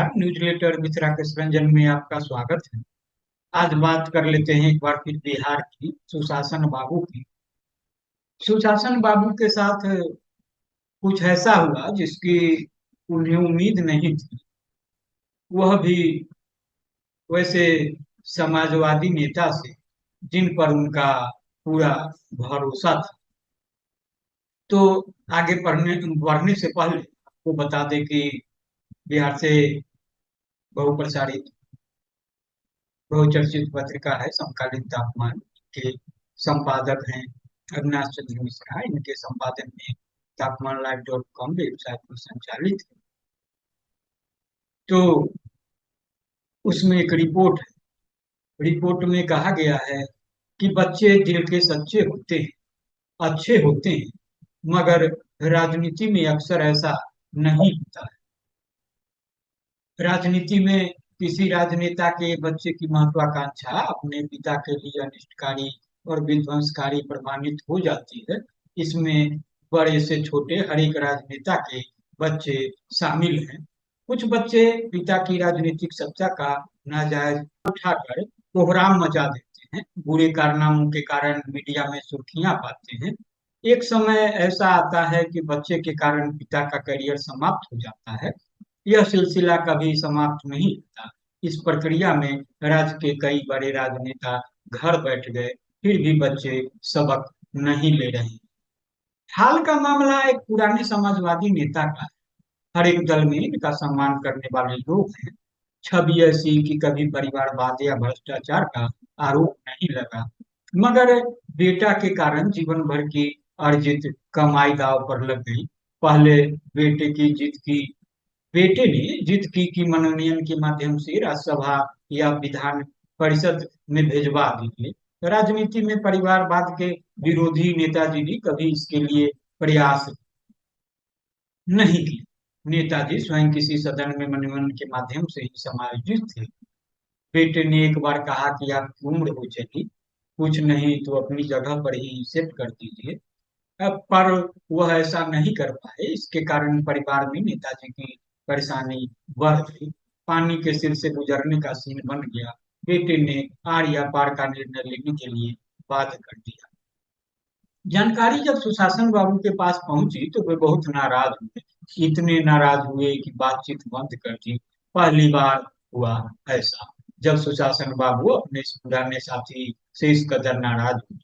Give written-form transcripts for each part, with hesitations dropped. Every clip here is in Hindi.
नमस्कार। न्यूज़लेटर मित्रा के रंजन में आपका स्वागत है। आज बात कर लेते हैं एक बार फिर बिहार की सुशासन बाबू की। सुशासन बाबू के साथ कुछ ऐसा हुआ जिसकी उन्हें उम्मीद नहीं थी। वह भी वैसे समाजवादी नेता से जिन पर उनका पूरा भरोसा था। तो आगे पढ़ने बढ़ने से पहले आपको बता दें कि बिहार से बहुप्रसारित बहुचर्चित पत्रिका है समकालीन तापमान के संपादक हैं अविनाश चंद्र मिश्रा। इनके संपादन में तापमान लाइव.com वेबसाइट पर संचालित है। तो उसमें एक रिपोर्ट है। रिपोर्ट में कहा गया है कि बच्चे दिल के सच्चे होते हैं, अच्छे होते हैं, मगर राजनीति में अक्सर ऐसा नहीं होता है। राजनीति में किसी राजनेता के बच्चे की महत्वाकांक्षा अपने पिता के लिए अनिष्टकारी और विध्वंसकारी प्रमाणित हो जाती है। इसमें बड़े से छोटे हर एक राजनेता के बच्चे शामिल हैं। कुछ बच्चे पिता की राजनीतिक सत्ता का नाजायज उठाकर कोहराम मचा देते हैं, बुरे कारनामों के कारण मीडिया में सुर्खियां पाते हैं। एक समय ऐसा आता है कि बच्चे के कारण पिता का करियर समाप्त हो जाता है। यह सिलसिला कभी समाप्त नहीं होता। इस प्रक्रिया में राज्य के कई बड़े राजनेता घर बैठ गए, फिर भी बच्चे सबक नहीं ले रहे। हाल का मामला एक पुराने समाजवादी नेता का है। हर एक दल में इनका सम्मान करने वाले लोग हैं। छवि ऐसी कि कभी परिवारवाद या भ्रष्टाचार का आरोप नहीं लगा, मगर बेटा के कारण जीवन भर की अर्जित कमाई दांव पर लग गई। पहले बेटे की जीत की बेटे ने जिद की मनोनयन के माध्यम से राज्यसभा या विधान परिषद में भेजवा दीजिए। राजनीति में परिवारवाद के विरोधी नेताजी ने कभी इसके लिए प्रयास नहीं किया। नेताजी स्वयं किसी सदन में मनोनयन के माध्यम से ही समायोजित थे। बेटे ने एक बार कहा कि आपकी उम्र हो चली, कुछ नहीं तो अपनी जगह पर ही सेट कर दीजिए। अब पर वह ऐसा नहीं कर पाए। इसके कारण परिवार में नेताजी की परेशानी बढ़ गई। पानी के सिर से गुजरने का सीन बन गया। बेटे ने आर या पार का निर्णय लेने के लिए बाध्य कर दिया। जानकारी जब सुशासन बाबू के पास पहुंची तो वे बहुत नाराज हुए। इतने नाराज हुए कि बातचीत बंद कर दी। पहली बार हुआ ऐसा जब सुशासन बाबू अपने इस पुराने साथी से इस कदर नाराज हुए।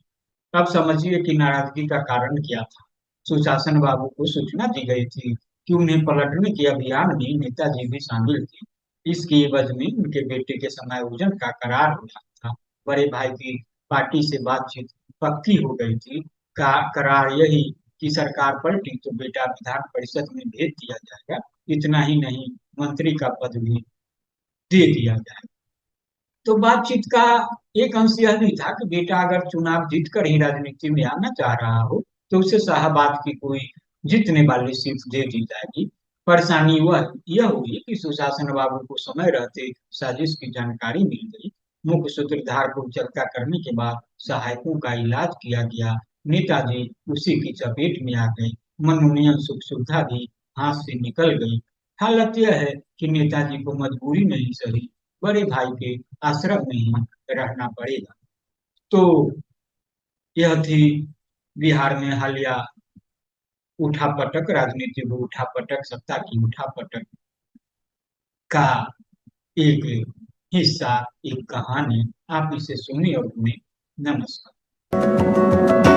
अब समझिए कि नाराजगी का कारण क्या था। सुशासन बाबू को सूचना दी गई थी कि उन्हें पलटने के अभियान में नेताजी भी शामिल थे। इसकी एवज में उनके बेटे के समायोजन का करार हो रहा था। बड़े भाई की पार्टी से बातचीत पक्की हो गई थी। का करार यही कि सरकार पलटी तो बेटा विधान परिषद में भेज दिया जाएगा। इतना ही नहीं, मंत्री का पद भी दे दिया जाएगा। तो बातचीत का एक अंश यह भी था कि बेटा अगर चुनाव जीत कर ही राजनीति में आना चाह रहा हो तो उसे शाहबाद की कोई जीतने वाली सीट दे दी जाएगी। परेशानी वह यह हुई कि सुशासन बाबू को समय रहते साजिश की जानकारी मिल गई। मुख्य सूत्रधार को चर्चा करने के बाद सहायकों का इलाज किया गया। नेताजी उसी की चपेट में आ गए। मनोनयन सुख सुविधा भी हाथ से निकल गई। हालत यह है कि नेताजी को मजबूरी नहीं सही, बड़े भाई के आश्रम में ही रहना पड़ेगा। तो यह थी बिहार में हालिया उठापटक, राजनीति में उठापटक, सत्ता की उठापटक का एक हिस्सा, एक कहानी। आप इसे सुनिए और सुनिए। नमस्कार।